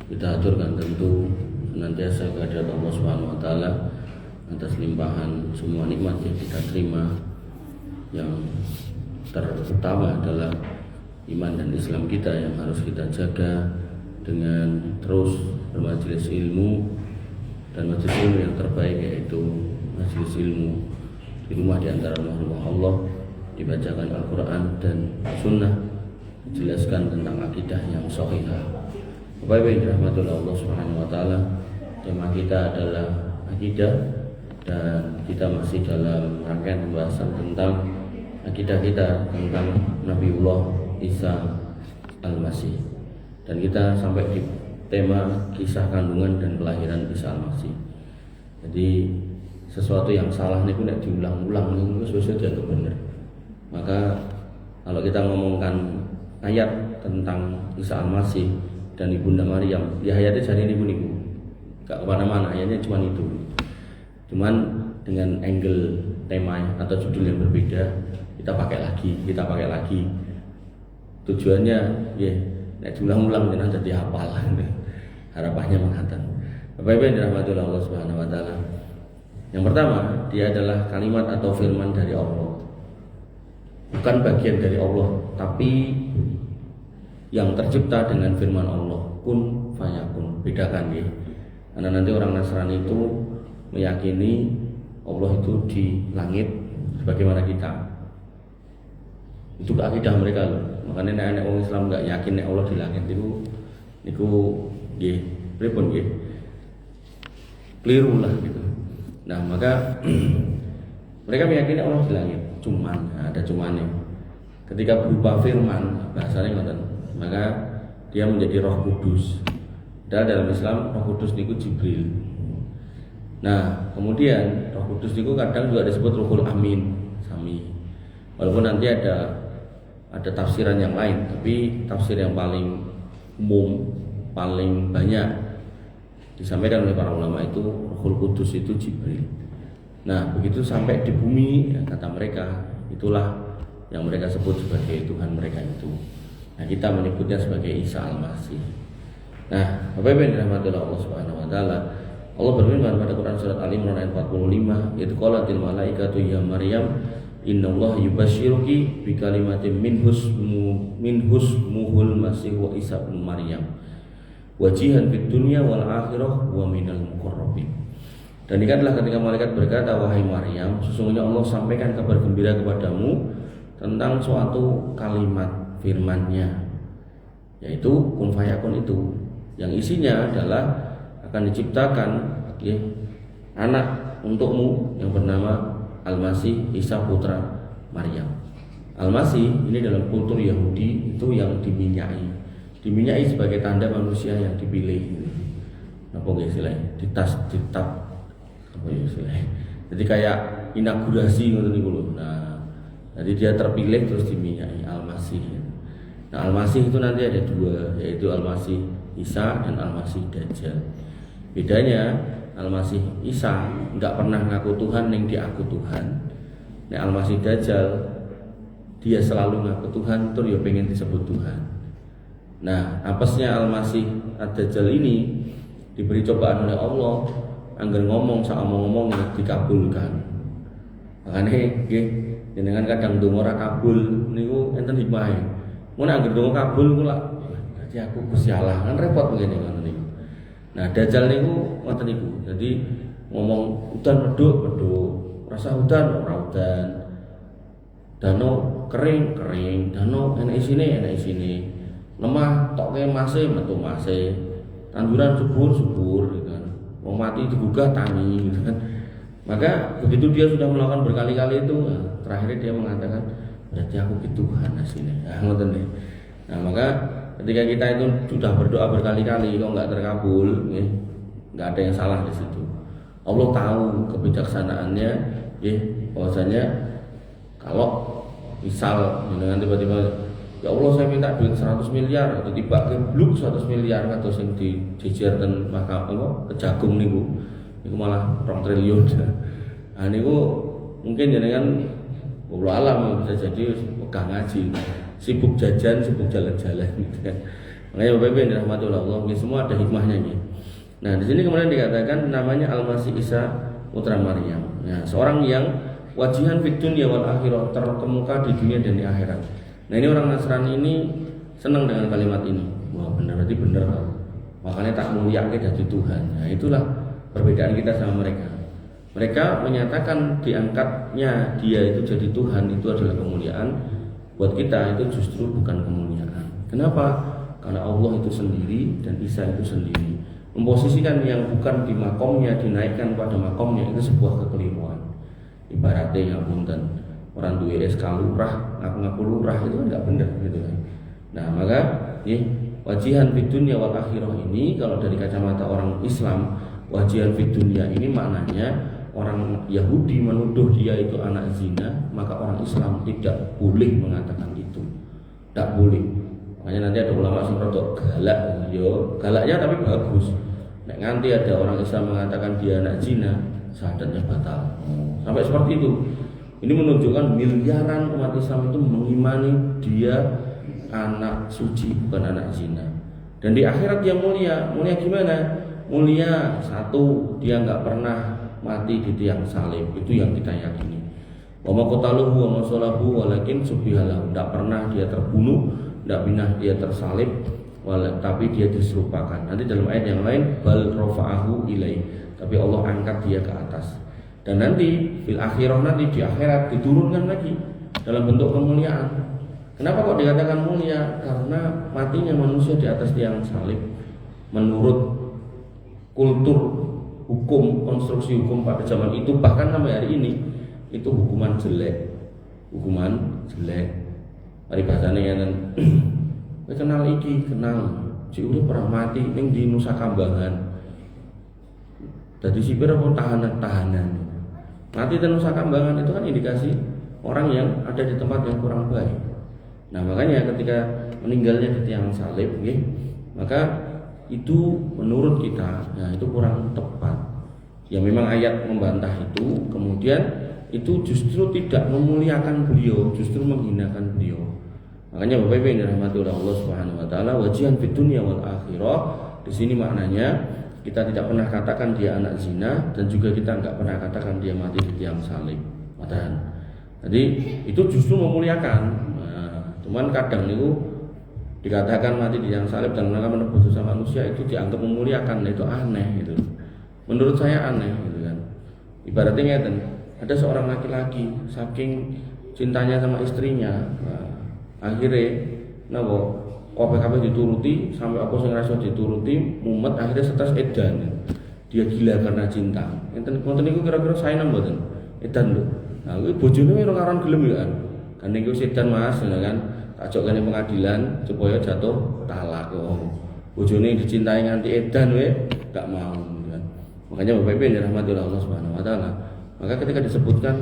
Kita aturkan tentu senantiasa kehadirat Allah Subhanahu wa taala atas limpahan semua nikmat yang kita terima. Yang terutama adalah iman dan Islam kita yang harus kita jaga dengan terus bermajelis ilmu, dan majelis ilmu yang terbaik yaitu majelis ilmu di rumah di antara rumah Allah, dibacakan Al-Quran dan Sunnah, dijelaskan tentang akidah yang sahihah. Bapak Ibu yang dirahmati Allah Subhanahu wa taala, tema kita adalah akidah dan kita masih dalam rangkaian pembahasan tentang akidah kita tentang Nabiullah Isa Al-Masih. Dan kita sampai di tema kisah kandungan dan kelahiran Isa Al-Masih. Jadi sesuatu yang salah ini pun diulang-ulang ini sesuatu yang benar. Maka kalau kita ngomongkan ayat tentang Isa Al-Masih dan Ibunda Maryam, ya ayatnya jadi ini pun ibu, gak kemana-mana, ayatnya cuma itu. Cuman dengan angle tema atau judul yang berbeda, kita pakai lagi. Tujuannya ya, diulang-ulang dan jadi hafal. Harapannya menghantam. Bapak Ibu yang dirahmati Allah Subhanahu wa taala. Yang pertama, dia adalah kalimat atau firman dari Allah. Bukan bagian dari Allah, tapi yang tercipta dengan firman Allah, kun fayakun. Bedakan ya. Karena nanti orang Nasrani itu meyakini Allah itu di langit sebagaimana kita. Itu akidah mereka loh. Makanya nenek orang Islam enggak yakin nek Allah di langit itu niku nggih pripun nggih. Keliru lah gitu. Nah, maka mereka meyakini Allah di langit. Cuman ada cumannya. Ketika berupa firman, bahasanya ngoten, maka dia menjadi Roh Kudus. Dan dalam Islam Roh Kudus niku Jibril. Nah, kemudian Roh Kudus niku kadang juga disebut Ruhul Amin, Sami. Walaupun nanti ada tafsiran yang lain, tapi tafsir yang paling umum, paling banyak disampaikan oleh para ulama itu Ruhul Kudus itu Jibril. Nah, begitu sampai di bumi, ya, kata mereka, itulah yang mereka sebut sebagai Tuhan mereka itu. Nah, kita menyebutnya sebagai Isa Al-Masih. Nah, Bapak Ibu yang dirahmati Allah Subhanahu wa taala, Allah berfirman pada Quran surat Al-Imran ayat 45, yaitu qalatil malaikatu ya Maryam innallaha yubashshiruki bi kalimatin minhus muhul masih wa Isa bin Maryam wajihan fid dunya wal akhirah wa minal muqarrabin. Dan ingatlah ketika malaikat berkata, wahai Maryam, sesungguhnya Allah sampaikan kabar gembira kepadamu tentang suatu kalimat firman-Nya, yaitu kun fayakun itu, yang isinya adalah akan diciptakan ya, anak untukmu yang bernama Al-Masih Isa putra Maryam. Al-Masih ini dalam kultur Yahudi itu yang diminyai sebagai tanda manusia yang dipilih. Apa istilahnya? Ditap. Apa istilahnya? Jadi kayak inaugurasi ngoten niku lho. Nah, jadi dia terpilih terus diminyai Al-Masih. Nah, Al-Masih itu nanti ada dua, yaitu Al-Masih Isa dan Al-Masih Dajjal. Bedanya Al-Masih Isa enggak pernah ngaku Tuhan ning diaku Tuhan. Nek Al-Masih Dajjal dia selalu ngaku Tuhan terus ya pengen disebut Tuhan. Nah, apesnya Al-Masih Ad-Dajjal ini diberi cobaan oleh Allah, angger ngomong sak omong-omong dikabulkan. Makane nggih jenengan kadang ndonga ora kabul niku enten hikmahe. Mun angger ndonga kabul kula berarti aku Gusti Allah, kan repot ngene ngoten niku. Nah, Dajjal niku ngoten niku. Jadi ngomong udan medhuk, rasa udan ora udan. Danau kering, danau enek isine. Lemah tokke mase metu mase. Tanduran subur gitu kan. Wong mati digugah tani gitu kan. Maka begitu dia sudah melakukan berkali-kali itu, terakhir dia mengatakan berarti aku ke Tuhan aslinya. Nah, ngoten nih. Nah, maka ketika kita itu sudah berdoa berkali-kali kok enggak terkabul, enggak ada yang salah di situ. Allah tahu kebijaksanaannya, bahwasanya kalau misal dengan tiba-tiba ya Allah saya minta duit 100 miliar atau tiba kebluk 100 miliar atau sing dijejerkan maka kejagung niku malah 2 triliun. Nah niku mungkin jenengan wallahu alam bisa jadi pegang ngaji, sibuk jajan, sibuk jalan-jalan gitu kan. Makanya Bapak Ibu yang dirahmati oleh Allah, semua ada hikmahnya ini. Nah, di sini kemudian dikatakan namanya Al-Masih Isa putra Maryam. Nah, seorang yang wajihan fid dunya wal akhirah, terkemuka di dunia dan di akhirat. Nah, ini orang Nasrani ini senang dengan kalimat ini. Wah, benar, berarti benar. Makanya tak muliakan jadi Tuhan. Nah, itulah perbedaan kita sama mereka. Mereka menyatakan diangkatnya dia itu jadi Tuhan itu adalah kemuliaan. Buat kita itu justru bukan kemuliaan. Kenapa? Karena Allah itu sendiri dan Isa itu sendiri. Memposisikan yang bukan di makomnya dinaikkan pada makomnya itu sebuah kekeliruan. Ibaratnya ya punten, orang duwe SK lurah, ngaku-ngaku lurah itu enggak benar gitu kan. Nah, maka wajihan fid dunya wal akhirah ini kalau dari kacamata orang Islam, wajihan fid dunya ini maknanya orang Yahudi menuduh dia itu anak zina, maka orang Islam tidak boleh mengatakan itu. Tidak boleh. Makanya nanti ada ulama yang rodok galak, yo galaknya tapi bagus. Nek nganti ada orang Islam mengatakan dia anak zina, syahadatnya batal. Sampai seperti itu. Ini menunjukkan miliaran umat Islam itu mengimani dia anak suci bukan anak zina. Dan di akhirat dia mulia. Mulia gimana? Mulia satu, dia nggak pernah mati di tiang salib. Itu yang kita yakini. Wa ma qataluhu wa ma salabu walakin subbihalahu. Tidak pernah dia terbunuh, tidak pernah dia tersalib, tapi dia diserupakan. Nanti dalam ayat yang lain bal rafa'ahu ilai. Tapi Allah angkat dia ke atas. Dan nanti fil akhirah, nanti di akhirat diturunkan lagi dalam bentuk kemuliaan. Kenapa kok dikatakan mulia? Karena matinya manusia di atas tiang salib menurut kultur hukum, konstruksi hukum pada zaman itu, bahkan sampai hari ini itu hukuman jelek. Hukuman jelek. Mari bahasane ngeten. Kowe kenal iki, kenal. Si urip pernah mati ning di Nusa Kambangan. Dadi sipir apa tahanan-tahanan. Mati di Nusa Kambangan itu kan indikasi orang yang ada di tempat yang kurang baik. Nah, makanya ketika meninggalnya di tiang salib, maka itu menurut kita, nah itu kurang tepat. Ya memang ayat membantah itu, kemudian itu justru tidak memuliakan beliau, justru menghinakan beliau. Makanya Bapak Ibu yang dirahmati oleh Allah Subhanahu wa taala, wajihan fid dunya wal akhirah, di sini maknanya kita tidak pernah katakan dia anak zina dan juga kita enggak pernah katakan dia mati di tiang salib. Jadi itu justru memuliakan. Nah, cuman kadang itu dikatakan mati di tiang salib dan mereka menebus dosa manusia itu dianggap memuliakan, itu aneh gitu. Menurut saya aneh gitu kan. Ibaratnya ngeten, ada seorang laki-laki saking cintanya sama istrinya, akhirnya kabeh dituruti sampai apa sing ngrasa dituruti mumet, akhirnya stres edan. Dia gila karena cinta. Enten niku kira-kira saenan mboten? Edan lho. Nah, kuwi bojone ora karon gelem ya kan. Kan niku sedan Mas, ya kan. Tak jokane pengadilan supaya jatuh talak kok. Bojone dicintai nganti edan we gak mau kan. Makanya Bapak Ibu yang dirahmati oleh Allah Subhanahu wa taala, maka ketika disebutkan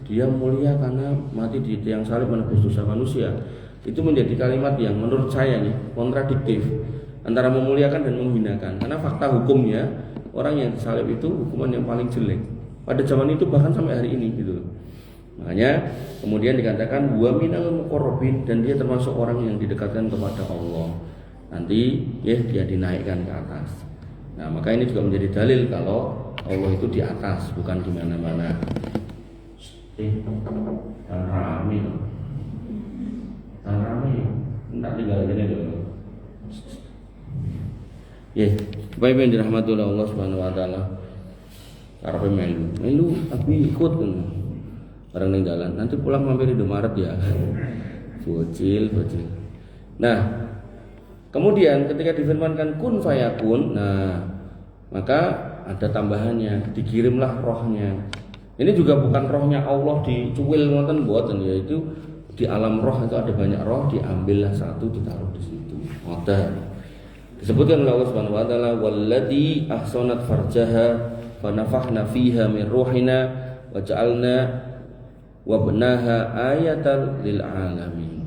dia mulia karena mati di tiang salib menebus dosa manusia, itu menjadi kalimat yang menurut saya nih kontradiktif antara memuliakan dan menghinakan. Karena fakta hukumnya orang yang disalib itu hukuman yang paling jelek pada zaman itu, bahkan sampai hari ini gitu. Makanya kemudian dikatakan wa minal muqarrabin, dan dia termasuk orang yang didekatkan kepada Allah. Nanti dia dinaikkan ke atas. Nah, maka ini juga menjadi dalil kalau Allah itu di atas, bukan di mana-mana. Rame. Enggak tinggal gini dulu. Bapak Ibu yang dirahmati oleh Allah Subhanahu wa taala. Karepe melu tapi ikut kan. Bareng ning dalan, nanti pulang mampir di Indomaret ya. Bocil. Nah, kemudian ketika difirmankan kun fayakun, nah maka ada tambahannya, dikirimlah rohnya. Ini juga bukan rohnya Allah dicuwil ngoten mboten, yaitu di alam roh itu ada banyak roh, diambillah satu ditaruh di situ. Ngoten. Disebutkan oleh Allah Subhanahu wa taala, wallati ahsanat farjaha fa nafakhna fiha min ruhina wa ja'alna wa benaha ayatan lil alamin.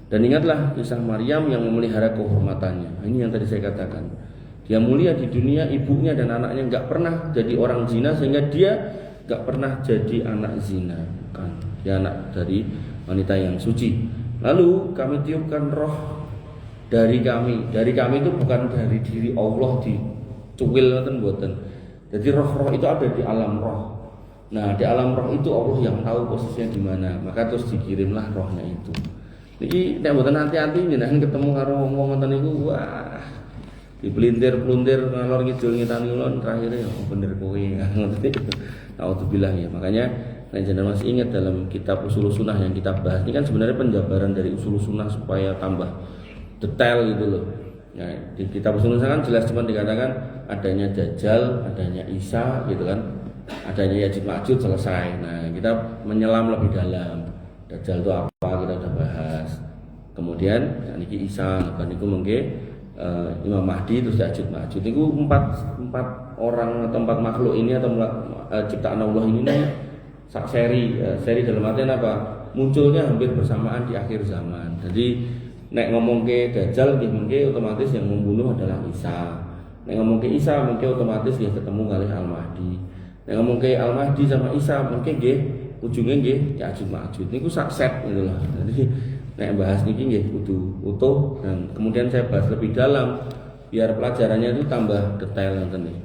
Dan ingatlah kisah Maryam yang memelihara kehormatannya. Ini yang tadi saya katakan. Dia mulia di dunia, ibunya dan anaknya enggak pernah jadi orang zina, sehingga dia enggak pernah jadi anak zina. Bukan. Dia anak dari wanita yang suci. Lalu kami tiupkan roh Dari kami itu bukan dari diri Allah dicuwil ngoten mboten. Jadi roh-roh itu ada di alam roh. Nah, di alam roh itu Allah yang tahu posisinya di mana. Maka terus dikirimlah rohnya itu. Niki nek mboten hati-hati jenengan ketemu karo wong ngoten niku, wah. Dipelintir-peluntir ngalor ngidul ngitan ngulon terakhirnya ya bener kowe ngoten niku. Nauzubillah ya. Makanya nek jenengan masih ingat dalam kitab Ushul Sunnah yang kita bahas ini kan sebenarnya penjabaran dari Ushul Sunnah supaya tambah detail gitu loh. Nah, di kitab Ushul Sunnah kan jelas cuma dikatakan adanya Dajjal, adanya Isa gitu kan. Adanya Yajud Ma'jud selesai. Nah, kita menyelam lebih dalam. Dajjal itu apa kita udah bahas. Kemudian niki Isa, niku mengke Imam Mahdi terus Yajud Ma'jud. Niku empat orang atau empat makhluk ini atau ciptaan Allah ini nih sak seri dalam artian apa? Munculnya hampir bersamaan di akhir zaman. Jadi nek ngomong ke Dajjal mungkin otomatis yang membunuh adalah Isa. Nek ngomong ke Isa mungkin otomatis dia ketemu kali Al-Mahdi. Nek ngomong ke Al-Mahdi sama Isa mungkin nggih ujungnya nggih Ya'juj Ma'juj. Niku sak set gitu loh. Jadi nek bahas niki nggih kudu utuh dan kemudian saya bahas lebih dalam biar pelajarannya itu tambah detail ngoten nih.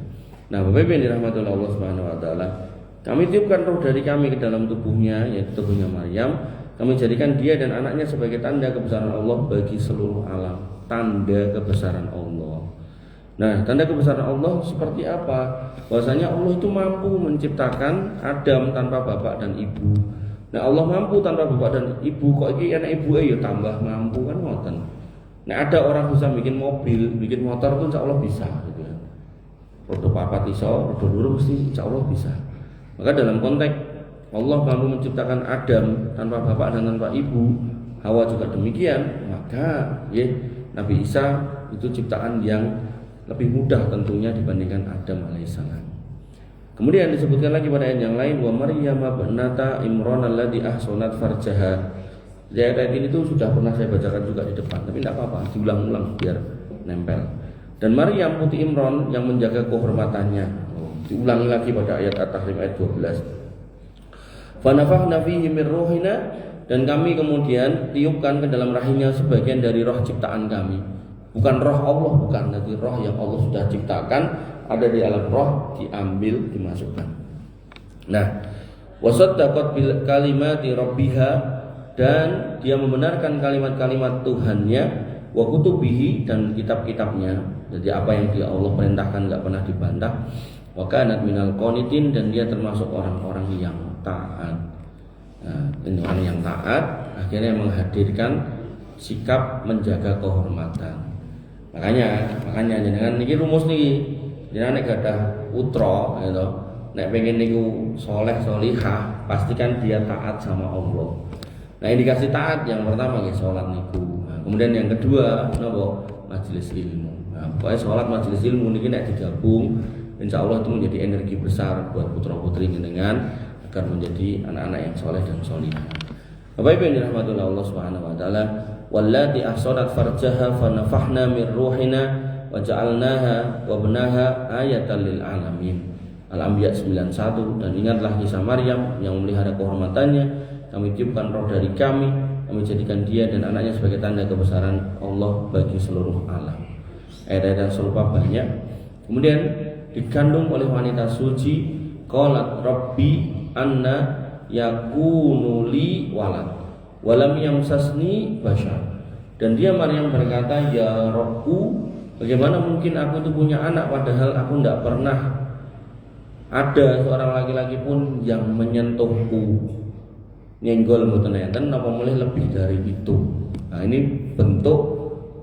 Nah, Bapak Ibu yang dirahmati Allah Subhanahu wa taala, kami tiupkan roh dari kami ke dalam tubuhnya, yaitu tubuhnya Maryam. Kami jadikan dia dan anaknya sebagai tanda kebesaran Allah bagi seluruh alam. Tanda kebesaran Allah. Nah, tanda kebesaran Allah seperti apa? Bahwasanya Allah itu mampu menciptakan Adam tanpa bapak dan ibu. Nah, Allah mampu tanpa bapak dan ibu. Kok iki anak ibu ya tambah mampu kan ngoten. Nah, ada orang bisa bikin mobil, bikin motor itu insyaallah bisa gitu kan. Rodo papat iso, rodo loro mesti insyaallah bisa. Maka dalam konteks Allah mampu menciptakan Adam tanpa bapak dan tanpa ibu, Hawa juga demikian, maka ya Nabi Isa itu ciptaan yang lebih mudah tentunya dibandingkan Adam alaihissalam. Kemudian disebutkan lagi pada ayat yang lain, wa Maryam ibnata Imran allati ahsanat farjaha. Di ayat ini tuh sudah pernah saya bacakan juga di depan, tapi tidak apa-apa, diulang-ulang biar nempel. Dan Maryam putri Imran yang menjaga kehormatannya. Diulangi lagi pada ayat At-Tahrim ayat 12. Fa nafakhna fihi min ruhina, dan kami kemudian tiupkan ke dalam rahimnya sebagian dari roh ciptaan kami. Bukan roh Allah, bukan, tapi roh yang Allah sudah ciptakan ada di alam roh, diambil, dimasukkan. Nah, wasaddaqat bil kalimati rabbiha, dan dia membenarkan kalimat-kalimat Tuhannya, wa kutubihi, dan kitab-kitabnya. Jadi apa yang dia Allah perintahkan enggak pernah dibantah. Wa kanat minal qanitin, dan dia termasuk orang-orang yang taat. Nah, ini orang yang taat akhirnya menghadirkan sikap menjaga kehormatan. Makanya jenengan niki rumus niki. Jenengan nek gadah putra gitu. Nek pengen niku soleh solihah, pastikan dia taat sama Allah. Nah, indikasi taat yang pertama nggih salat niku. Nah, kemudian yang kedua napa? Majelis ilmu. Nah, pokoknya salat majelis ilmu niki nek digabung, insyaallah itu menjadi energi besar buat putra-putri jenengan agar menjadi anak-anak yang soleh dan solihah. Bapak Ibu yang dirahmati Allah Subhanahu wa taala, wallati ahsanat farjaha fa nafakhna min ruhina wa ja'alnaha wa ibnaha ayatan lil alamin. Al-Anbiya 91. Dan ingatlah kisah Maryam yang memelihara kehormatannya, kami tiupkan roh dari kami jadikan dia dan anaknya sebagai tanda kebesaran Allah bagi seluruh alam. Ayat-ayat yang serupa banyak. Kemudian dikandung oleh wanita suci, qalat rabbi anna yakunu li walad walam yamsasni bashar. Dan dia Maryam berkata, ya Rabbku, bagaimana mungkin aku itu punya anak padahal aku tidak pernah ada seorang laki-laki pun yang menyentuhku. Nyenggol mboten enten napa mulih lebih dari itu. Nah, ini bentuk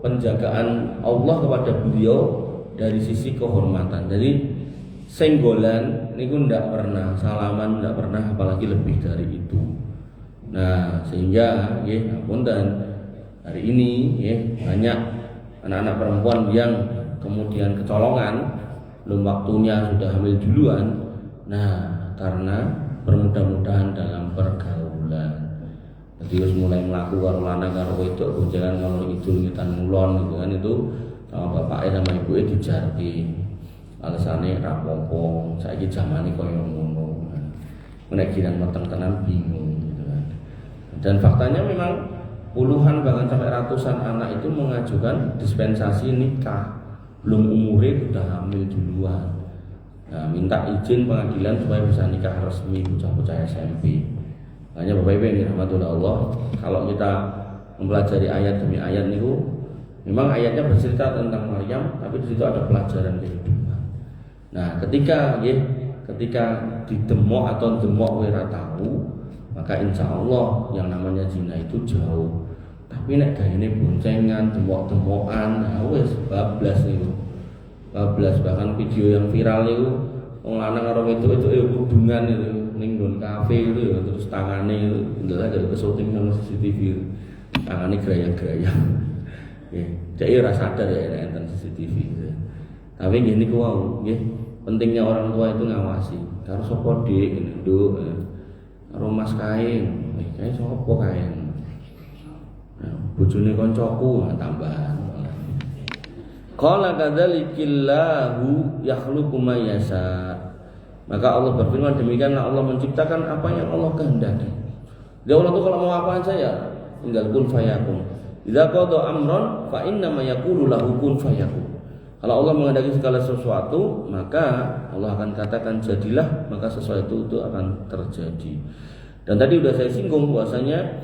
penjagaan Allah kepada beliau dari sisi kehormatan. Jadi senggolan niku ndak pernah, salaman ndak pernah, apalagi lebih dari itu. Nah, sehingga nggih ngapunten hari ini nggih banyak anak-anak perempuan yang kemudian kecolongan, belum waktunya sudah hamil duluan. Nah, karena bermudah-mudahan dalam pergaulan. Jadi harus mulai melaku karo lanang karo wedok bojokan ngalor ngidul ngitan ngulon gitu kan, itu sama bapaknya sama ibunya dijarke. Alasannya rapopo, saiki zamane koyo ngono. Nek kirang meteng tenan bingung gitu kan. Dan faktanya memang puluhan bahkan sampai ratusan anak itu mengajukan dispensasi nikah, belum umurnya sudah hamil duluan. Nah, minta izin pengadilan supaya bisa nikah resmi bocah-bocah SMP. Hanya Bapak Ibu yang dirahmati oleh Allah, kalau kita mempelajari ayat demi ayat niku, memang ayatnya bercerita tentang Maryam, tapi di situ ada pelajaran kehidupan. Nah, ketika didemok atau demok wira tahu, maka insya Allah yang namanya zina itu jauh. Tapi nek gayane boncengan, demok-demokan, nah wis bablas niku. Bablas, bahkan video yang viral itu wong lanang karo wedok itu hubungan itu ning nggon kafe itu ya, terus tangane itu ndelok dari kesyuting nang CCTV. Tangane gerayang-gerayang. Nggih, jadi ora sadar ya enten CCTV gitu. Tapi nggih niku wau, nggih, pentingnya orang tua itu ngawasi. Karo sapa Dik, Nduk, karo Mas Kain. Kae sapa Kain? Nah, bojone koncoku tambahan. Qala kadzalikillahu yakhluqu ma yasha. Maka Allah berfirman, demikianlah Allah menciptakan apa yang Allah kehendaki. Dia Allah itu kalau mau apaan saya tinggal kun fayakun. Idza qada amran fa inna ma yaqulu lahu kun fayakun. Kalau Allah menghendaki segala sesuatu, maka Allah akan katakan jadilah, maka sesuatu itu akan terjadi. Dan tadi sudah saya singgung bahwasanya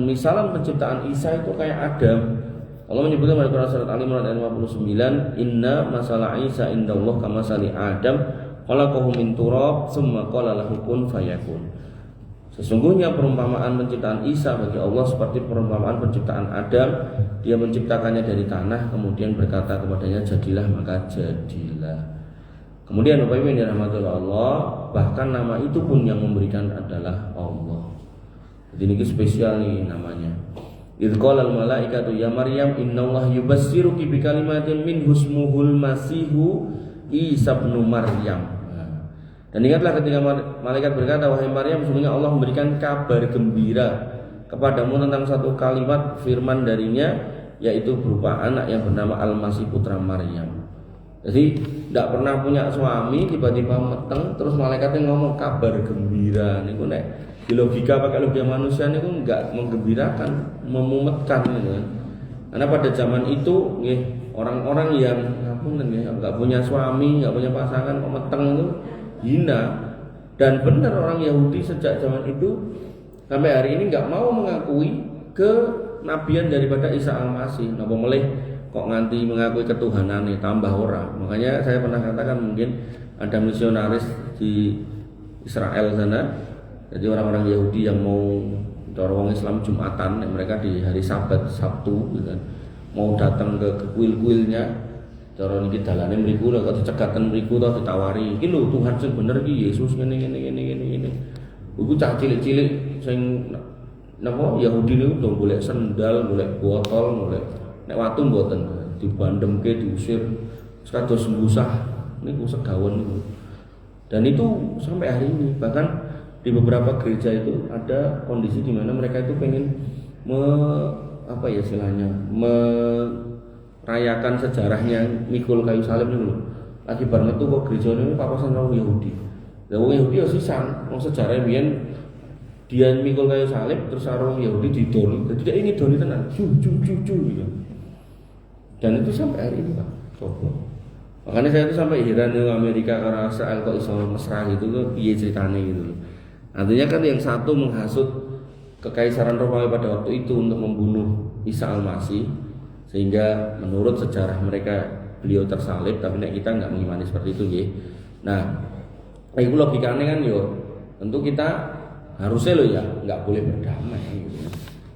misalan penciptaan Isa itu kayak Adam. Allah menyebutkan pada Quran surat Al-Imran ayat 59, inna masalah Isa indallah kama sali Adam khalaqahu min turab tsumma qala lahu kun fayakun. Sesungguhnya perumpamaan penciptaan Isa bagi Allah seperti perumpamaan penciptaan Adam. Dia menciptakannya dari tanah, kemudian berkata kepadanya jadilah, maka jadilah. Kemudian Bapak Ibu yang dirahmati Allah, bahkan nama itu pun yang memberikan adalah Allah. Jadi ini spesial nih namanya. Idz qala al malaikatu ya Maryam innallaha yubassiruki bi kalimatin min husmuhul masihu Isa bin Maryam. Dan ingatlah ketika malaikat berkata, wahai Maryam, sesungguhnya Allah memberikan kabar gembira kepadamu tentang satu kalimat firman darinya, yaitu berupa anak yang bernama Al-Masih putra Maryam. Jadi tidak pernah punya suami, tiba-tiba meteng, terus malaikatnya ngomong kabar gembira. Niku nek di logika pakai logika manusia niku enggak menggembirakan, memumetkan gitu kan. Karena pada zaman itu orang-orang yang enggak punya suami, enggak punya pasangan, kok meteng itu hina. Dan benar orang Yahudi sejak zaman itu sampai hari ini enggak mau mengakui kenabian daripada Isa Al-Masih. Napa melih kok nganti mengakui ketuhanannya, tambah orang. Makanya saya pernah katakan mungkin ada misionaris di Israel sana. Jadi orang-orang Yahudi yang mau orang Islam Jumatan, mereka di hari Sabat, Sabtu gitu kan, mau datang ke kuil-kuilnya, cara niki dalane mriku lho kok dicegatan mriku to ditawari. Iki lho Tuhan sing bener iki Yesus ngene. Iku cah cilik-cilik sing napa Yahudi niku do golek sendal, golek botol, golek nek watu mboten dibandemke diusir kados mbusah niku segawon niku. Dan itu sampai hari ini bahkan di beberapa gereja itu ada kondisi di mana mereka itu pengen merayakan sejarahnya mikul kayu salib dulu. Lagi bareng itu kok gereja ini papasan orang Yahudi. Lah wong Yahudi ya sisan, wong sejarah biyen dia mikul kayu salib terus orang Yahudi didoni. Jadi dia ini doni tenan, cu gitu. Dan itu sampai hari ini Pak. Coba. Makanya saya itu sampai heran di Amerika karena Israel kok iso mesra gitu tuh piye ceritane gitu loh. Artinya kan yang satu menghasut kekaisaran Romawi pada waktu itu untuk membunuh Isa Al-Masih, sehingga menurut sejarah mereka beliau tersalib, tapi nek kita nggak mengimani seperti itu ya. Nah, itu logikanya kan yo, tentu kita harusnya lo ya nggak boleh berdamai gitu.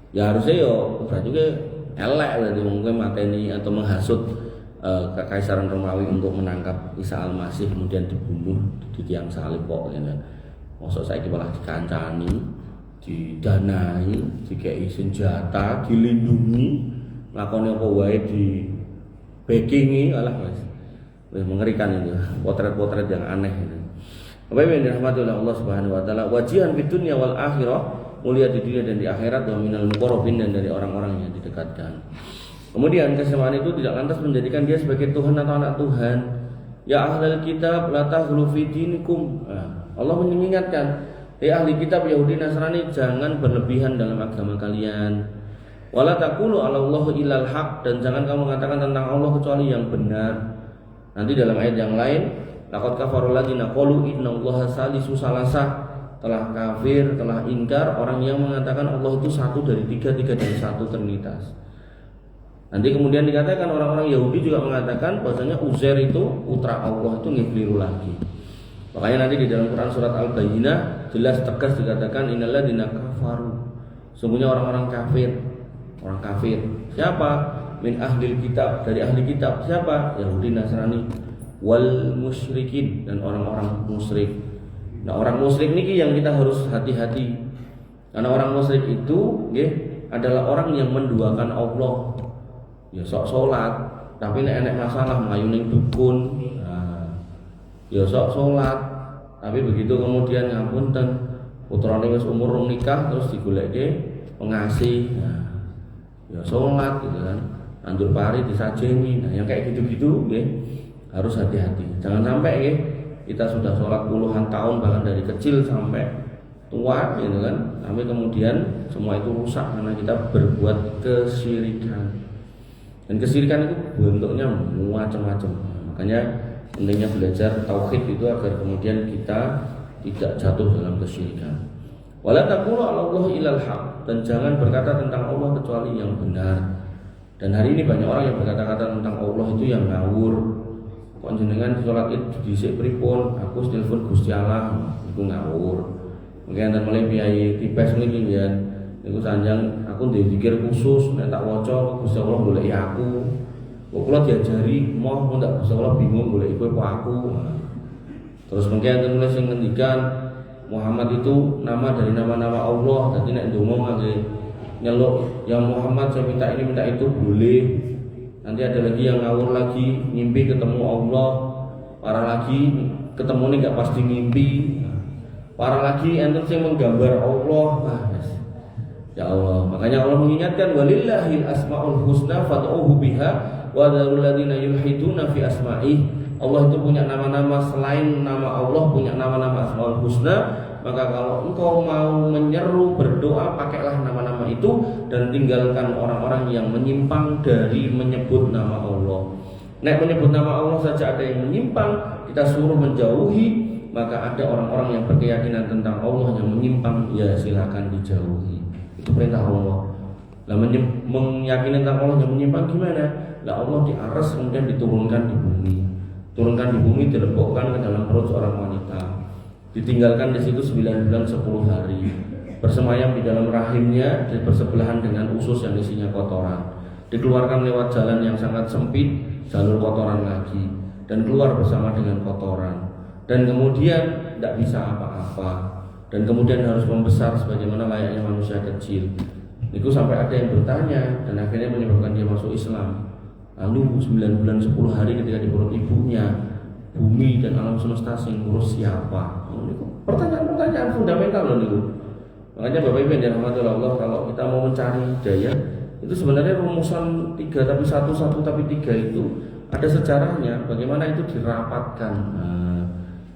Ya harusnya yo berarti juga elek berarti mungkin mateni atau menghasut kekaisaran Romawi untuk menangkap Isa Al-Masih kemudian dibunuh di tiang salib kok ya. Mosok saiki malah dikancani, didanai, dikei senjata, dilindungi, lakoni apa wae di backingi, alah Mas. Wis mengerikan itu, potret-potret yang aneh itu. Apa yang dirahmati oleh Allah Subhanahu wa taala, wajihan fid dunya wal akhirah, mulia di dunia dan di akhirat, wa minal muqarrabin dan dari orang-orang yang didekatkan. Kemudian kesamaan itu tidak lantas menjadikan dia sebagai Tuhan atau anak Tuhan. Ya ahlul kitab la taghlu fi dinikum. Allah mengingatkan, ahli kitab Yahudi Nasrani, jangan berlebihan dalam agama kalian. Wala taqulu 'ala Allahi illal haq, dan jangan kamu mengatakan tentang Allah kecuali yang benar. Nanti dalam ayat yang lain, laqad kafarul ladzina qalu innallaha salisu salasah, telah kafir, telah ingkar orang yang mengatakan Allah itu satu dari tiga, tiga dari satu, trinitas. Nanti kemudian dikatakan orang-orang Yahudi juga mengatakan bahwasanya Uzair itu putra Allah, itu ngekeliru lagi. Makanya nanti di dalam Quran surat Al-Bayyinah jelas tegas dikatakan innalladzina kafaru, sungguhnya orang-orang kafir. Orang kafir siapa? Min ahlil kitab, dari ahli kitab siapa? Yahudi, Nasrani, wal musyrikin, dan orang-orang musyrik. Nah, orang musyrik niki yang kita harus hati-hati, karena orang musyrik itu adalah orang yang menduakan Allah. Ya sok sholat, tapi nek enek masalah mlayu ning dukun. Nah, ya sok sholat, tapi begitu kemudian ngapunten putrane wis umur nikah terus digoleke pengasih. Nah, ya sholat gitu kan, nandur pari disajeni. Nah, yang kayak gitu-gitu harus hati-hati. Jangan sampai kita sudah sholat puluhan tahun, bahkan dari kecil sampai tua gitu kan, tapi kemudian semua itu rusak karena kita berbuat kesyirikan. Dan kesyirikan itu bentuknya macam-macam. Makanya pentingnya belajar tauhid itu agar kemudian kita tidak jatuh dalam kesyirikan. Wala taqulu 'ala Allahi illal haq, dan jangan berkata tentang Allah kecuali yang benar. Dan hari ini banyak orang yang berkata-kata tentang Allah itu yang ngawur. Kok jenengan salat Id dhisik pripun? Aku telepon Gusti Allah, iku ngawur. Mungkin enten mulai piye tipes niki ya. Niku sanjang aku ndek zikir khusus nek tak waca Gusti Allah goleki aku. Kok kula diajari moh ndak Gusti Allah bingung goleki kowe apa aku. Terus mungkin enten mulai sing ngendikan Muhammad itu nama dari nama-nama Allah. Jadi nek ndonga ngangge nyeluk yang Muhammad saya minta ini minta itu boleh. Nanti ada lagi yang ngawur lagi, ngimpi ketemu Allah. Parah lagi ketemu ini gak pasti ngimpi. Parah lagi enten sing menggambar Allah. Ya Allah, makanya Allah mengingatkan walillahil asmaul husna fad'uhu biha wa dzarul ladzina yulhiduna fi asma'ih. Allah itu punya nama-nama selain nama Allah, punya nama-nama asmaul husna. Maka kalau engkau mau menyeru berdoa, pakailah nama-nama itu dan tinggalkan orang-orang yang menyimpang dari menyebut nama Allah. Nek menyebut nama Allah saja ada yang menyimpang, kita suruh menjauhi. Maka ada orang-orang yang berkeyakinan tentang Allah yang menyimpang, ya silakan dijauhi. Itu perintah Allah. Lah meyakini tentang Allah yang menyimpang gimana? Lah Allah di aras kemudian diturunkan di bumi. Turunkan di bumi, dilebokkan ke dalam perut seorang wanita. Ditinggalkan di situ 9 bulan 10 hari. Bersemayam di dalam rahimnya dan bersebelahan dengan usus yang isinya kotoran. Dikeluarkan lewat jalan yang sangat sempit, jalur kotoran lagi, dan keluar bersama dengan kotoran. Dan kemudian tidak bisa apa-apa. Dan kemudian harus membesar sebagaimana layaknya manusia kecil. Itu sampai ada yang bertanya dan akhirnya menyebabkan dia masuk Islam. Lalu 9 bulan 10 hari ketika di perut ibunya, bumi dan alam semesta sing ngurus siapa? Pertanyaan-pertanyaan fundamental loh niku. Makanya Bapak Ibu yang dirahmati Allah, kalau kita mau mencari hidayah, itu sebenarnya rumusan 3 tapi 1 tapi 3 itu ada sejarahnya. Bagaimana itu dirapatkan.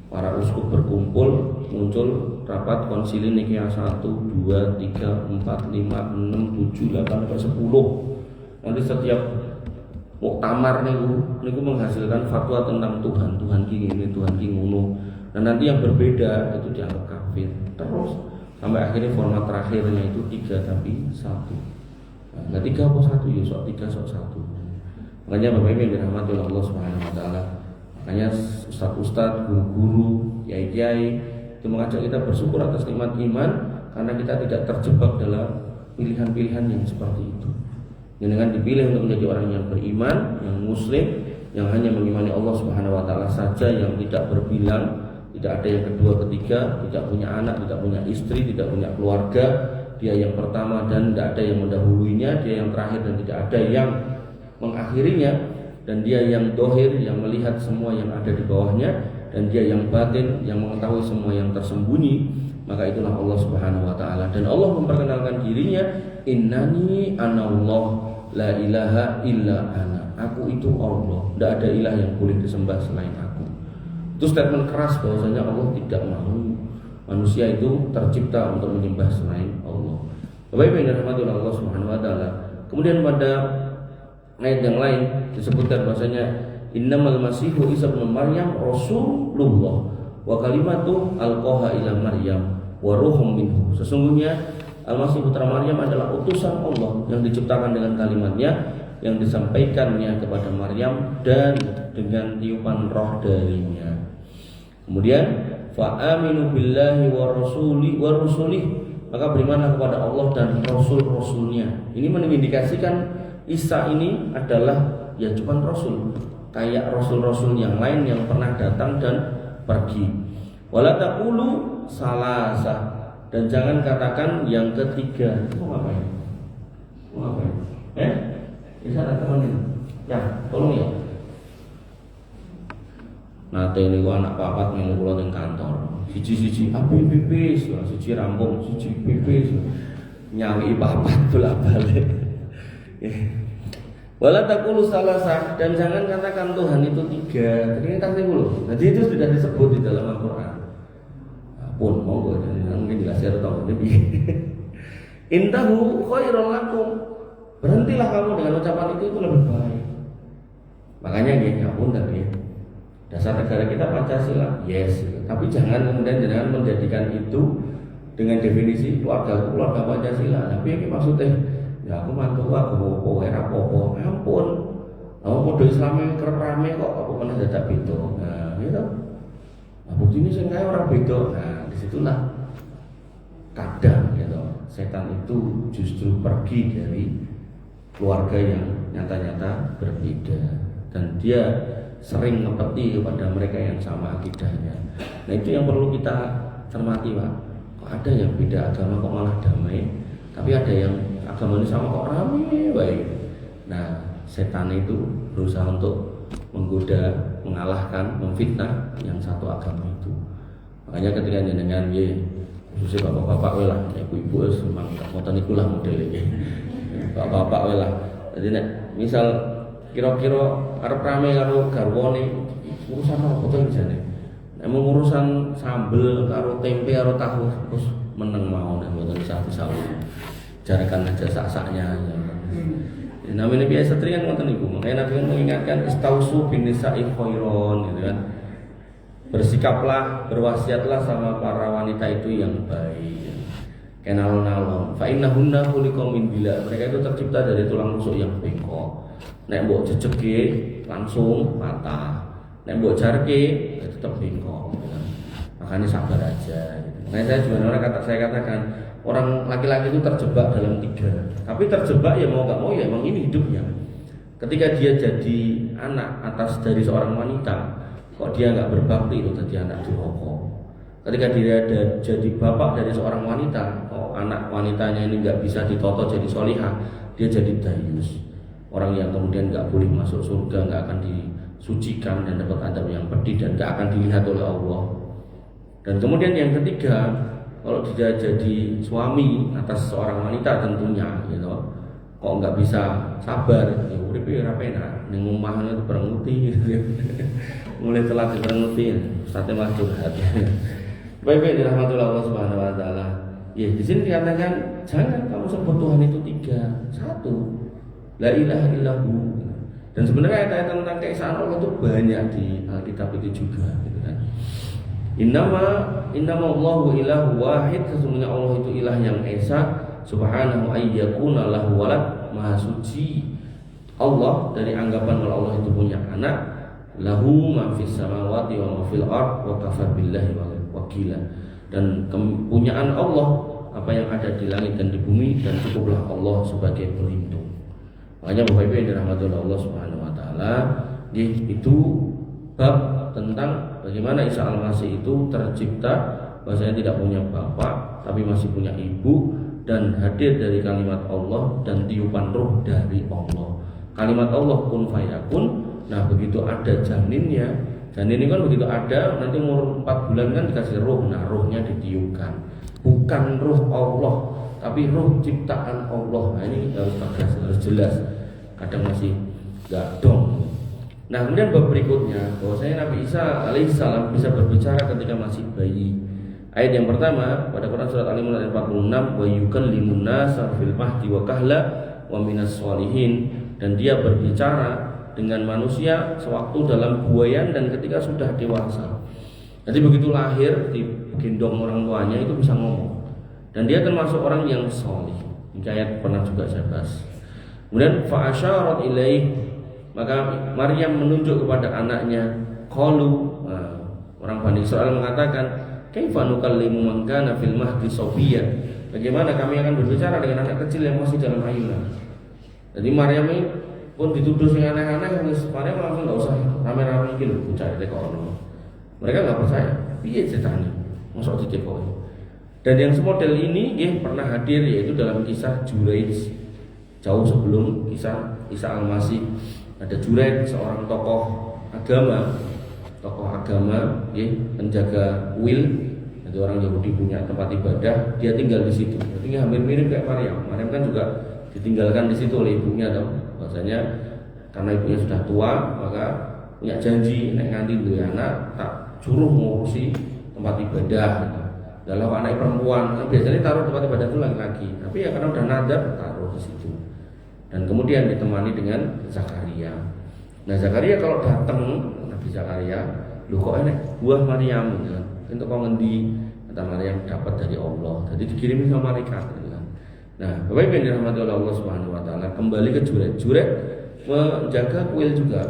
Para uskup berkumpul, muncul rapat konsili Nikea 1, 2, 3, 4, 5, 6, 7, 8, 10. Nanti setiap muktamar niku menghasilkan fatwa tentang Tuhan ki ini, Tuhan ki ngono. Dan nanti yang berbeda itu dianggap kafir. Terus sampai akhirnya format terakhirnya itu 3 tapi 1. Nah, 3 apa 1 ya, sok 3 sok 1. Makanya Bapak Ibu yang dirahmati oleh Allah Subhanahu wa taala, makanya ustaz-ustaz, guru-guru, kiai-kiai itu mengajak kita bersyukur atas nikmat iman karena kita tidak terjebak dalam pilihan-pilihan yang seperti itu. Dengan dipilih untuk menjadi orang yang beriman, yang muslim, yang hanya mengimani Allah Subhanahu wa taala saja, yang tidak berbilang, tidak ada yang kedua, ketiga, tidak punya anak, tidak punya istri, tidak punya keluarga. Dia yang pertama dan tidak ada yang mendahuluinya, dia yang terakhir dan tidak ada yang mengakhirinya. Dan dia yang dohir, yang melihat semua yang ada di bawahnya, dan dia yang batin, yang mengetahui semua yang tersembunyi. Maka itulah Allah Subhanahu wa taala. Dan Allah memperkenalkan dirinya, innani anallah la ilaha illa ana. Aku itu Allah, tidak ada ilah yang boleh disembah selain aku. Itu statement keras bahwasanya Allah tidak mau manusia itu tercipta untuk menyembah selain Allah. Bapak Ibu yang dirahmati oleh Allah Subhanahu wa taala, Kemudian pada ayat yang lain disebutkan bahwasanya innamal masihu Isa bin Maryam rasulullah wa kalimatu alqaha ila Maryam wa ruhum minhu. Sesungguhnya Al-Masih putra Maryam adalah utusan Allah yang diciptakan dengan kalimatnya yang disampaikannya kepada Maryam dan dengan tiupan roh darinya. Kemudian fa aminu billahi wa rusulih, maka berimanlah kepada Allah dan rasul-rasulnya. Ini mengindikasikan Isa ini adalah ya cuma rasul, kayak rasul-rasul yang lain yang pernah datang dan pergi. Wala taqulu salasa, dan jangan katakan yang ketiga. Mau ngapain? Mau ngapain? Bisa ada teman ya, tolong ya. Nate ini gua anak papat melu kula ning kantor. Siji-siji ABBB, siji rampung, siji PP. Nyawi papat bolak-balik. Wala taqulu salasa, dan jangan katakan Tuhan itu tiga. Ini tak dulu. Jadi itu sudah disebut di dalam Al-Qur'an. Pun monggo mungkin jelas ya tahu lebih. Intahu khairul lakum, berhentilah kamu dengan ucapan itu lebih baik. Makanya gini, apun tadi dasar negara kita Pancasila, yes. Tapi jangan kemudian jangan menjadikan itu dengan definisi keluarga Pancasila. Tapi ini maksudnya ya aku mantu aku mau era popo, ampun. Kamu kode Islamnya kerep rame kok, aku pernah dadak beda. Nah, gitu. Nah, bukti ini saya orang beda. Nah, disitulah kadang gitu setan itu justru pergi dari keluarga yang nyata-nyata berbeda, dan dia sering ngepeti kepada mereka yang sama akidahnya. Nah, itu yang perlu kita cermati, Pak. Kok ada yang beda agama kok malah damai, tapi ada yang agamanya sama kok rame baik. Nah, setan itu berusaha untuk menggoda, mengalahkan, memfitnah yang satu agama itu. Makanya ketika jenengan khususnya bapak-bapak lah, ibu-ibu memang ngoten niku lah modelnya. Bapak-bapak lah. Jadi nek misal kira-kira arep rame karo garwane urusan apa to jane. Nek urusan sambel karo tempe karo tahu terus meneng mau nek mboten satu-satu. Jarakan aja sak-saknya. Namanya biasa satria kan ngoten niku. Makanya Nabi mengingatkan istausu bin nisa'i khairon gitu kan. Bersikaplah, berwasiatlah sama para wanita itu yang baik. Kenal-nalon. Fa innahunna khuliqu min bila. Mereka itu tercipta dari tulang rusuk yang bengkok. Nek mbok jejege langsung patah. Nek mbok jarke ya tetap bengkok. Makanya sabar aja. Nah, saya katakan orang laki-laki itu terjebak dalam tiga. Tapi terjebak ya mau nggak mau ya emang ini hidupnya. Ketika dia jadi anak atas dari seorang wanita, kok dia nggak berbakti itu tadi anak durhaka. Ketika dia jadi bapak dari seorang wanita, kok anak wanitanya ini nggak bisa ditoto jadi solihah, dia jadi dayus. Orang yang kemudian nggak boleh masuk surga, nggak akan disucikan dan dapat adab yang pedih dan nggak akan dilihat oleh Allah. Dan kemudian yang ketiga, kalau dia jadi suami atas seorang wanita tentunya, gitu, kok nggak bisa sabar, ya uripe ora penak, ning omah itu berenguti, mulai telat berenguti, ustadz malah curhat. Baik-baik dirahmati Allah Subhanahu Wa Taala. Ya di sini dikatakan jangan kamu sebut Tuhan itu tiga, satu, la ilaha illahu. Dan sebenarnya ayat-ayat tentang keesaan Allah itu banyak di Alkitab itu juga, gitu kan. Innama Allahu ilahu wahid, sesungguhnya Allah itu ilah yang esa, subhanahu ayyakuna lahu walad, maha suci Allah dari anggapan kalau Allah itu punya anak. Lahu ma fis samawati wa ma fil ard wa kafa billahi wakila. Dan kepunyaan Allah apa yang ada di langit dan di bumi, dan cukuplah Allah sebagai pelindung. Makanya Bapak Ibu yang dirahmati oleh Allah Subhanahu wa taala, itu bab tentang bagaimana Isa Al-Masih itu tercipta, bahwasanya tidak punya bapak tapi masih punya ibu, dan hadir dari kalimat Allah dan tiupan roh dari Allah. Kalimat Allah kun fayakun. Nah, begitu ada janinnya, janin ini kan begitu ada nanti umur 4 bulan kan dikasih roh. Nah, rohnya ditiupkan. Bukan roh Allah, tapi roh ciptaan Allah. Nah, ini harus tegas, harus jelas. Kadang masih enggak dong. Nah, kemudian bab berikutnya bahwasanya Nabi Isa alaihissalam bisa berbicara ketika masih bayi. Ayat yang pertama pada Quran surat Al-Imran ayat 46, wa yukallimun nasa fil mahdi wa kahla wa minas sholihin, dan dia berbicara dengan manusia sewaktu dalam buayan dan ketika sudah dewasa. Jadi begitu lahir digendong orang tuanya itu bisa ngomong, dan dia termasuk orang yang sholih. Ini ayat pernah juga saya bahas. Kemudian fa asyarat ilaih, maka Maryam menunjuk kepada anaknya. Qalu, orang Bani Israil mengatakan, kaifa nukallimu man kana fil mahdi sabiyya, bagaimana kami akan berbicara dengan anak kecil yang masih dalam ayunan. Jadi Maryam ini pun dituduh dengan aneh-aneh, Maryam langsung enggak usah rame-rame iki lho bocah tekono. Mereka enggak percaya. Piye ceritanya? Mosok ditekoni. Dan yang semodel ini pernah hadir, yaitu dalam kisah Juraij. Jauh sebelum kisah Isa Al-Masih, ada Juraij, seorang tokoh agama, penjaga kuil. Jadi orang Yahudi punya tempat ibadah, dia tinggal di situ. Jadi hampir mirip kayak Maryam. Maryam kan juga ditinggalkan di situ oleh ibunya, dong. Bahasanya karena ibunya sudah tua, maka punya janji nek nganti duwe anak tak suruh ngurusi tempat ibadah. Kalau anak perempuan, biasanya taruh tempat ibadah itu laki-laki, tapi ya karena udah nadab taruh di situ. Dan kemudian ditemani dengan Zakaria. Nah Zakaria kalau datang, Nabi Zakaria, lu kok enak buah Maryam, gitu kan? Untuk kau ngendi, kata Maryam dapat dari Allah. Jadi dikirimin sama malaikat, gitu kan? Nah, Bapak Ibu yang dirahmati oleh Allah Subhanahu Wa Taala, kembali ke Juraij. Juraij menjaga kuil juga.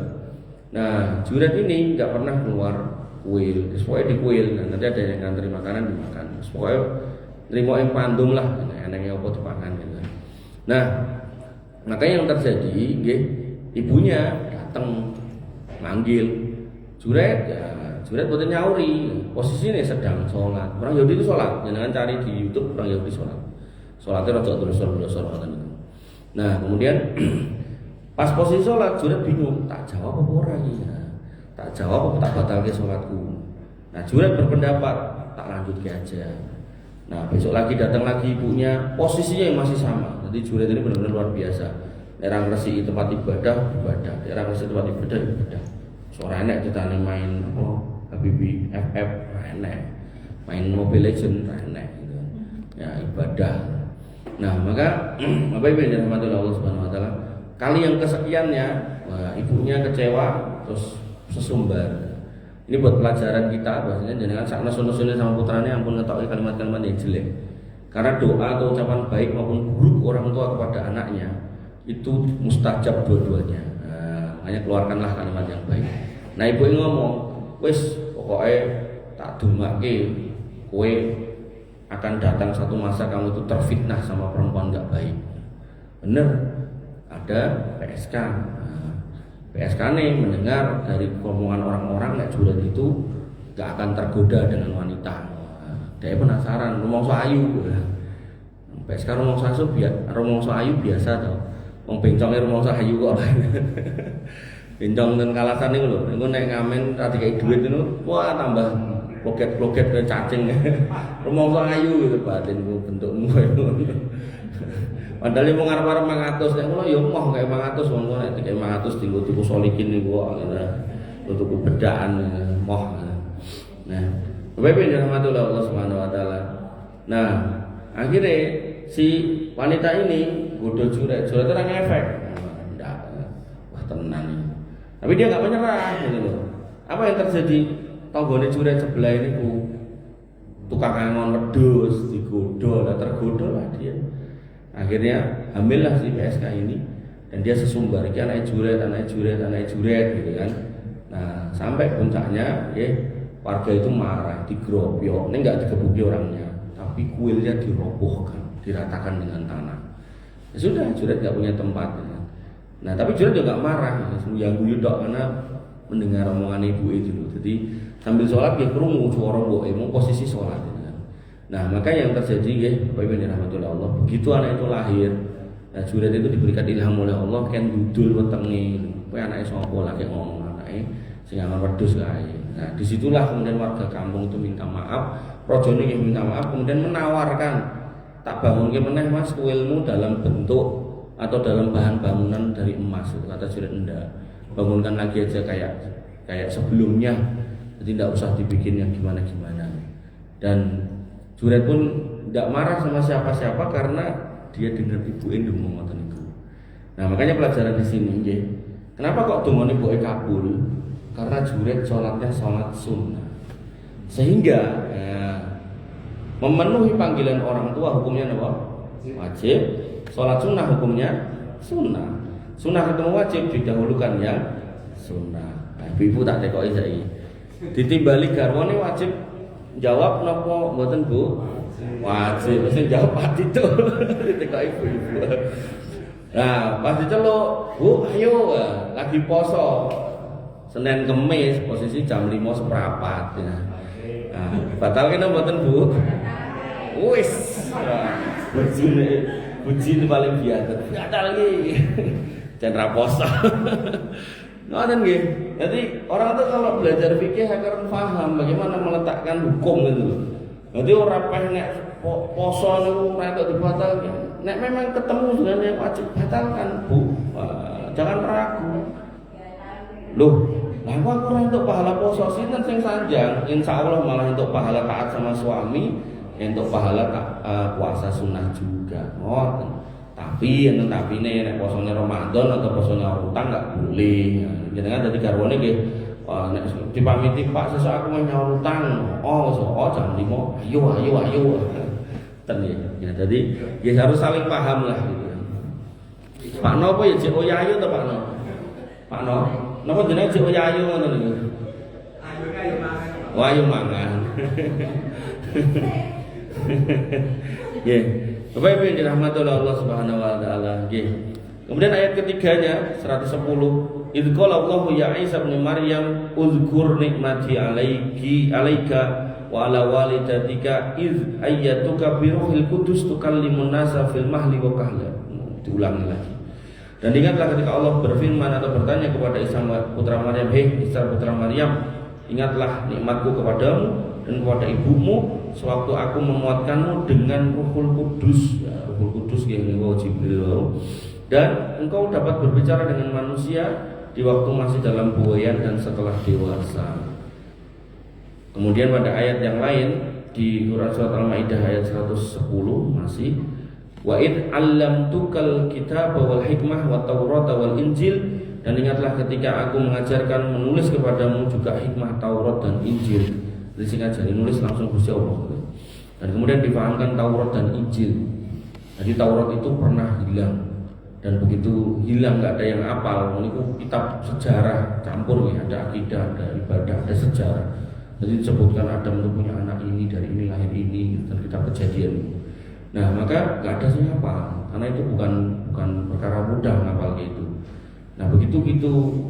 Nah Juraij ini nggak pernah keluar kuil, pokoknya di kuil. Nah, nanti ada yang ngantri makanan dimakan. Pokoknya terima yang pandum lah, enaknya apa dipakan, gitu kan? Nah makanya yang terjadi, ibunya datang manggil Juraij, Juraij boten nyauri, posisinya sedang sholat. Orang Yahudi itu sholat, jangan cari di YouTube orang Yahudi sholat. Sholatnya rada terus-terus ngoten niku. Nah, kemudian pas posisi sholat Juraij bingung, tak jawab apa ora iki ya. Tak jawab apa tak batalke sholatku. Nah, Juraij berpendapat tak lanjutke aja. Nah, besok lagi datang lagi ibunya, posisinya yang masih sama. Jadi Juraij ini benar-benar luar biasa. Daerah ngresiki tempat ibadah, daerah ngresiki tempat ibadah. Suara enak ceritanya main Habibie FF enak, main Mobile Legends enak gitu. Ya ibadah. Nah maka Bapak Ibu yang dirahmati Allah Subhanahu Wa Taala, kali yang kesekiannya ibunya kecewa terus sesumbar. Ini buat pelajaran kita, bahasanya jangan sakna sono-sono sama putranya ampun ngetoki kalimat-kalimat yang jelek. Karena doa atau ucapan baik maupun buruk orang tua kepada anaknya itu mustajab dua-duanya. Hanya keluarkanlah kalimat yang baik. Nah ibu ini ngomong, wis pokoknya tak dumake kowe akan datang satu masa kamu itu terfitnah sama perempuan gak baik. Bener, ada PSK. PSK nih mendengar dari omongan orang-orang nek Juraij itu gak akan tergoda dengan wanita. Dia penasaran, rumongso ayu. PSK rumongso ayu biasa tau. Wong bencongnya rumongso ayu kok. Bencong dan kalasan itu loh, itu naik ngamen tadi kayak duit itu, wah tambah kloket ke cacing. Rumongso ayu gitu batin itu bentukmu itu. Padahal mau ngarep-ngarep 500, nek ngono ya moh kayak 500, wong nek kayak 500 tinggal tuku solikin niku kok tuku bedaan moh. Nah, Bapak Ibu yang dirahmati Allah Subhanahu Wa Taala. Nah, akhirnya si wanita ini godo Juraij itu orang efek. Wah tenan ini. Tapi dia nggak menyerah gitu loh. Apa yang terjadi? Tanggone Juraij sebelah ini tukang angon wedhus digodo, tergodo lah dia. Akhirnya hamillah si PSK ini dan dia sesumbar, iki anake Juraij gitu kan. Nah, sampai puncaknya warga itu marah, digerobyok. Ini enggak digebuki orangnya, tapi kuilnya dirobohkan, diratakan dengan tanah. Ya sudah, Juraij enggak punya tempat. Ya. Nah, tapi Juraij juga enggak marah, yang guyu tok karena mendengar omongan ibu itu. Jadi sambil sholat dia krungu suara mboke, mau posisi sholat. Nah maka yang terjadi ya Bapak Ibu yang dirahmati oleh Allah, begitu anak itu lahir, nah Juraij itu diberikan ilham oleh Allah kan dudul wetenge, kowe anake sapa lagi ngomong anake sing aman wedhus kae. Nah disitulah kemudian warga kampung itu minta maaf, rajane yang minta maaf kemudian menawarkan tak bangunke meneh Mas kuilmu dalam bentuk atau dalam bahan bangunan dari emas. Itu kata Juraij enggak, bangunkan lagi aja kayak sebelumnya, jadi tidak usah dibikin yang gimana-gimana. Dan Juraij pun tidak marah sama siapa-siapa karena dia dengar ibu ngomong ngoten niku. Nah, makanya pelajaran di sini nggih. Kenapa kok dongane mboke kabul? Karena juret sholatnya sholat sunnah. Sehingga memenuhi panggilan orang tua hukumnya apa? Wajib. Sholat sunnah hukumnya sunnah. Sunnah ketemu wajib didahulukan yang sunnah. Nah, ibu tak tekoki saiki. Ditimbali garwane wajib jawab napa mboten Bu? Wajib. Mesti jawab Pak Tito. Ditekoki ibu. Nah, pas diceluk, Bu, ayo lagi poso. Senin Kemis posisi jam 5 seperempat ya. Nah, batal kena mboten Bu? Wis. Bujine paling biasa. Batal iki. Jan ra poso. Ngoten nggih. Jadi orang tuh kalau belajar fikih akan paham bagaimana meletakkan hukum gitu. Jadi ora peh nek poso niku ora entuk dibatalkan. Nek memang ketemu dengan yang wajib batalkan, Bu. Jangan ragu. Loh, lah aku ora entuk pahala poso sinten sing sanjang, insyaallah malah entuk pahala taat sama suami, entuk pahala puasa sunnah juga. Ngoten. Tapi nek posone Ramadan atau posone utang enggak boleh. Jenengan dadi garwane nggih nek dipamiti Pak sesuk aku mau nyaur utang. Jam 5. Ayo. Ten ya. Jadi ya harus saling paham lah gitu. Pak Nopo ya Cik Oyayu to Pak No? Pak No. Napa jenenge Cik Oyayu ngoten niku? Ayo mangan. Nggih. Bapak Ibu yang dirahmati oleh Allah Subhanahu wa taala. Nggih. Kemudian ayat ketiganya 110, idz qala Allahu ya Isa bin Maryam uzkur nikmati alaika wa ala walidatika iz ayyatuka bi ruhil qudus tukallimun nasa fil mahli wa kahla. Diulangi lagi. Dan ingatlah ketika Allah berfirman atau bertanya kepada Isa putra Maryam, "Hei Isa putra Maryam, ingatlah nikmatku kepadamu dan kepada ibumu sewaktu aku memuatkanmu dengan Ruhul Kudus." Ya, Ruhul Kudus yang Jibril. Dan engkau dapat berbicara dengan manusia di waktu masih dalam buayan dan setelah dewasa. Kemudian pada ayat yang lain di Quran surat Al-Maidah ayat 110 masih wa id 'allamtukal kitaba wal hikmah wat taurata wal injil, dan ingatlah ketika aku mengajarkan menulis kepadamu juga hikmah Taurat dan Injil. Jadi singkat nulis langsung Gusti Allah. Dan kemudian difahamkan Taurat dan Injil. Jadi Taurat itu pernah hilang. Dan begitu hilang nggak ada yang hafal, ini kitab sejarah campur ya, ada akidah, ada ibadah, ada sejarah. Jadi disebutkan Adam itu punya anak ini, dari ini lahir ini, dan kitab kejadian. Nah maka nggak ada yang hafal, karena itu bukan perkara mudah ngapal gitu. Nah begitu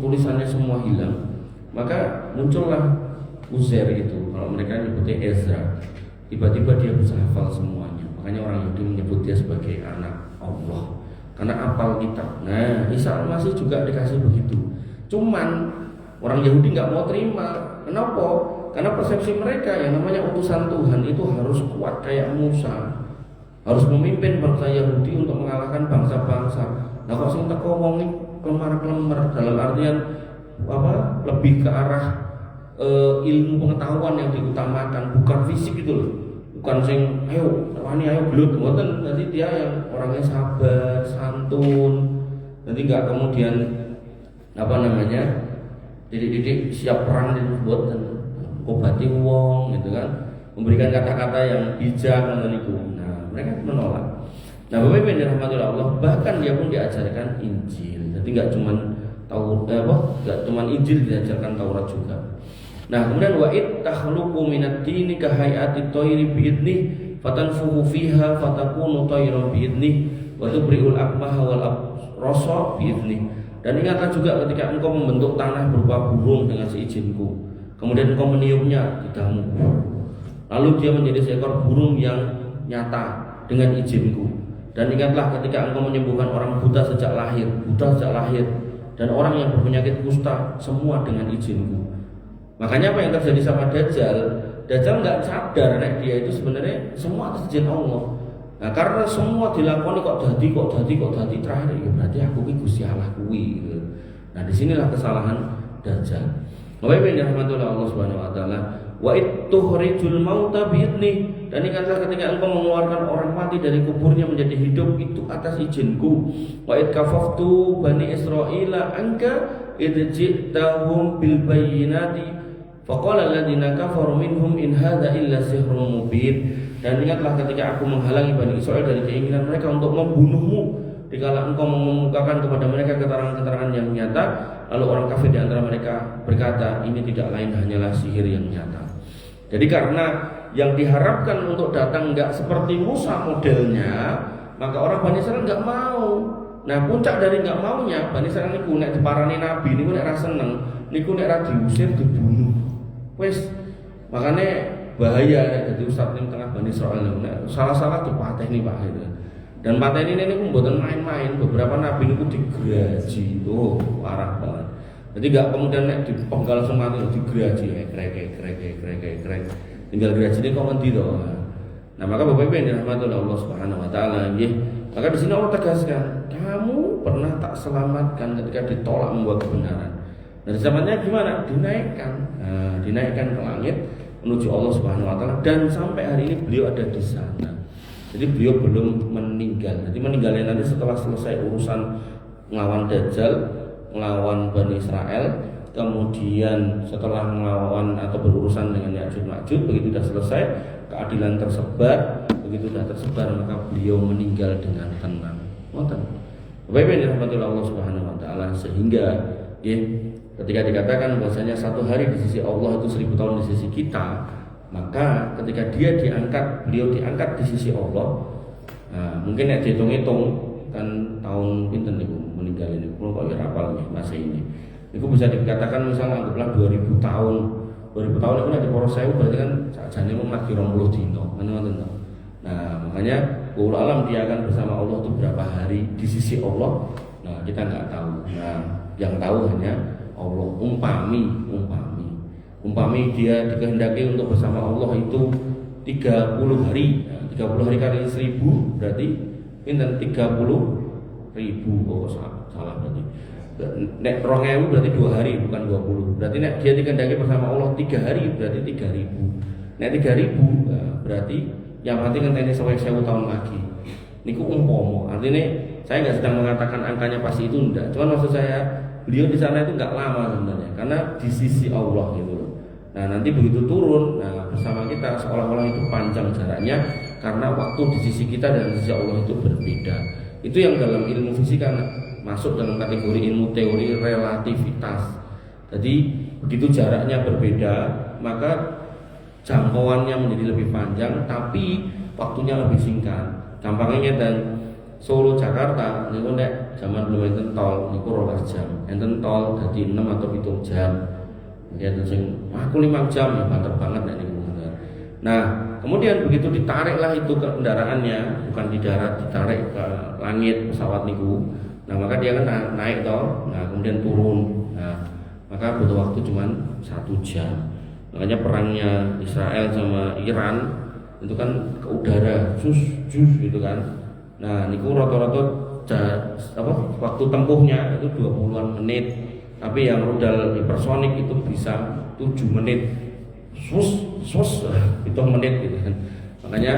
tulisannya semua hilang, maka muncullah Uzair itu, kalau mereka nyebutnya Ezra. Tiba-tiba dia bisa hafal semuanya. Makanya orang Yahudi menyebut dia sebagai anak Allah. Karena apal kitab. Nah, Isa Al-Masih juga dikasih begitu. Cuman orang Yahudi nggak mau terima. Kenapa? Karena persepsi mereka yang namanya utusan Tuhan itu harus kuat kayak Musa, harus memimpin bangsa Yahudi untuk mengalahkan bangsa-bangsa. Nah, kok sing teko wong kelemar-kelemar dalam artian apa? Lebih ke arah ilmu pengetahuan yang diutamakan, bukan fisik itu loh. Bukan sing ayo gelut ngoten. Nanti dia yang orangnya sabar, santun. Nanti enggak kemudian didik siap perang dibuat dan obati wong gitu kan. Memberikan kata-kata yang bijak ngoten niku. Nah, mereka menolak. Nah, Bapak Ibu yang dirahmati Allah, bahkan dia pun diajarkan Injil. Jadi enggak cuman Injil, diajarkan Taurat juga. Nah, kemudian wa'id takhluqu minad dini ka hayati tayri bi'idni fatanfuhu fiha fatakunu tayran bi'idni wa tubri'ul akmaha wal abrasa bi'idni. Dan ingatlah juga ketika engkau membentuk tanah berupa burung dengan seizinku, kemudian engkau meniupnya lidahmu, lalu dia menjadi seekor burung yang nyata dengan izinku. Dan ingatlah ketika engkau menyembuhkan orang buta sejak lahir, dan orang yang berpenyakit kusta, semua dengan izinku. Makanya apa yang terjadi sama Dajjal? Dajjal nggak sadar nek dia itu sebenarnya semua atas izin Allah. Nah, karena semua dilakoni kok dadi terakhir ya berarti aku ki Gusti Allah kuwi. Nah, disinilah kesalahan Dajjal. Bapak Ibu yang dirahmati Allah Subhanahu wa taala, wa ittuhrijul mauta biidni, dan ingatlah ketika engkau mengeluarkan orang mati dari kuburnya menjadi hidup itu atas izinku. Wa id kafaftu bani Israila anka idh ji'tahum bil bayyinati faqala alladziina kafaru minhum in hadza illa sihrun mubin. Dan ingatlah ketika aku menghalangi Bani Israel dari keinginan mereka untuk membunuhmu, dikala engkau mengemukakan kepada mereka keterangan-keterangan yang nyata, lalu orang kafir di antara mereka berkata, ini tidak lain hanyalah sihir yang nyata. Jadi karena yang diharapkan untuk datang enggak seperti Musa modelnya, maka orang Bani Israel enggak mau. Nah, puncak dari enggak maunya Bani Israel niku nek diparani nabi niku nek ra seneng, niku nek ra diusir dibunuh. Wis makane bahaya jadi ustaz ning tengah Bani Israel nek salah-salah dipateni Pak gitu. Dan pateni ini mboten main-main, beberapa nabi niku digraji. Oh, parah banget. Jadi enggak kemudian nek dipenggal langsung mati digraji krek. Tinggal graji ini kok ngendi to. Nah, maka Bapak Ibu yang dirahmati oleh Allah Subhanahu wa taala, nggih. Maka di sini Allah tegaskan, kamu pernah tak selamatkan ketika ditolak membuat kebenaran. Dan zamannya gimana? Dinaikkan. Nah, dinaikkan ke langit menuju Allah Subhanahu wa taala, dan sampai hari ini beliau ada di sana. Jadi beliau belum meninggal. Jadi meninggalnya nanti setelah selesai urusan melawan Dajjal, melawan Bani Israel, kemudian setelah melawan atau berurusan dengan Ya'juj Ma'juj, begitu sudah selesai, keadilan tersebar, begitu sudah tersebar maka beliau meninggal dengan tenang. Ngoten. Bapak Ibu yang dirahmati Allah Subhanahu wa taala, sehingga ketika dikatakan bahwasanya satu hari di sisi Allah itu 1000 tahun di sisi kita, maka ketika dia diangkat, beliau diangkat di sisi Allah. Nah, mungkin nek dihitung-hitung kan tahun pinten niku meninggal ini, kula kok ora hafal masih ini. Itu bisa dikatakan misalnya anggaplah 2000 tahun. 2000 tahun itu nek diporo 1000 berarti kan sakjane mung 20 dina. Ngoten to. Nah, makanya ulul alam dia akan bersama Allah itu berapa hari di sisi Allah. Nah, kita enggak tahu. Nah, yang tahu hanya Allah. Umpami dia dikehendaki untuk bersama Allah itu 30 hari. Nah, 30 hari kali 1000 berarti pinten 30.000. Oh, salah berarti. Nek 2000 berarti 2 hari bukan 20. Berarti nek dia dikehendaki bersama Allah 3 hari berarti 3000. Nek 3000 berarti yang mati ngenteni 1000 tahun lagi. Niku umpama. Artinya saya enggak sedang mengatakan angkanya pasti itu enggak. Cuman maksud saya beliau di sana itu enggak lama sebenarnya karena di sisi Allah gitu loh. Nah, nanti begitu turun, nah bersama kita seolah-olah itu panjang jaraknya karena waktu di sisi kita dan di sisi Allah itu berbeda. Itu yang dalam ilmu fisika masuk dalam kategori ilmu teori relativitas. Jadi begitu jaraknya berbeda, maka jangkauannya menjadi lebih panjang, tapi waktunya lebih singkat. Gampangnya dan Solo Jakarta niku nek zaman belum enten tol niku 12 jam. Enten tol dadi 6 atau 7 jam. Ya sing aku 5 jam ya banter banget nek niku. Nah, kemudian begitu ditariklah itu ke kendaraannya, bukan di darat, ditarik ke langit pesawat niku. Nah, maka dia kan naik toh. Nah, kemudian turun. Nah, maka butuh waktu cuma 1 jam. Makanya perangnya Israel sama Iran itu kan ke udara, jus gitu kan. Nah, niku rata-rata waktu tempuhnya itu 20-an menit. Tapi yang rudal hipersonik itu bisa 7 menit. Itu menit gitu kan. Makanya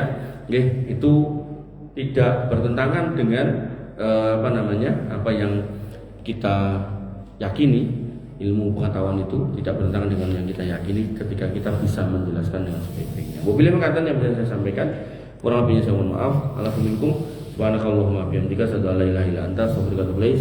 itu tidak bertentangan dengan apa yang kita yakini. Ilmu pengetahuan itu tidak bertentangan dengan yang kita yakini ketika kita bisa menjelaskan dengan sebaik-baiknya. Wabillahi perkataan yang bisa saya sampaikan, kurang lebihnya saya mohon maaf. Alhamdulillah. Subhanakallahumma bihamdika asyhadu an la ilaha illa anta astaghfiruka wa atubu ilaik.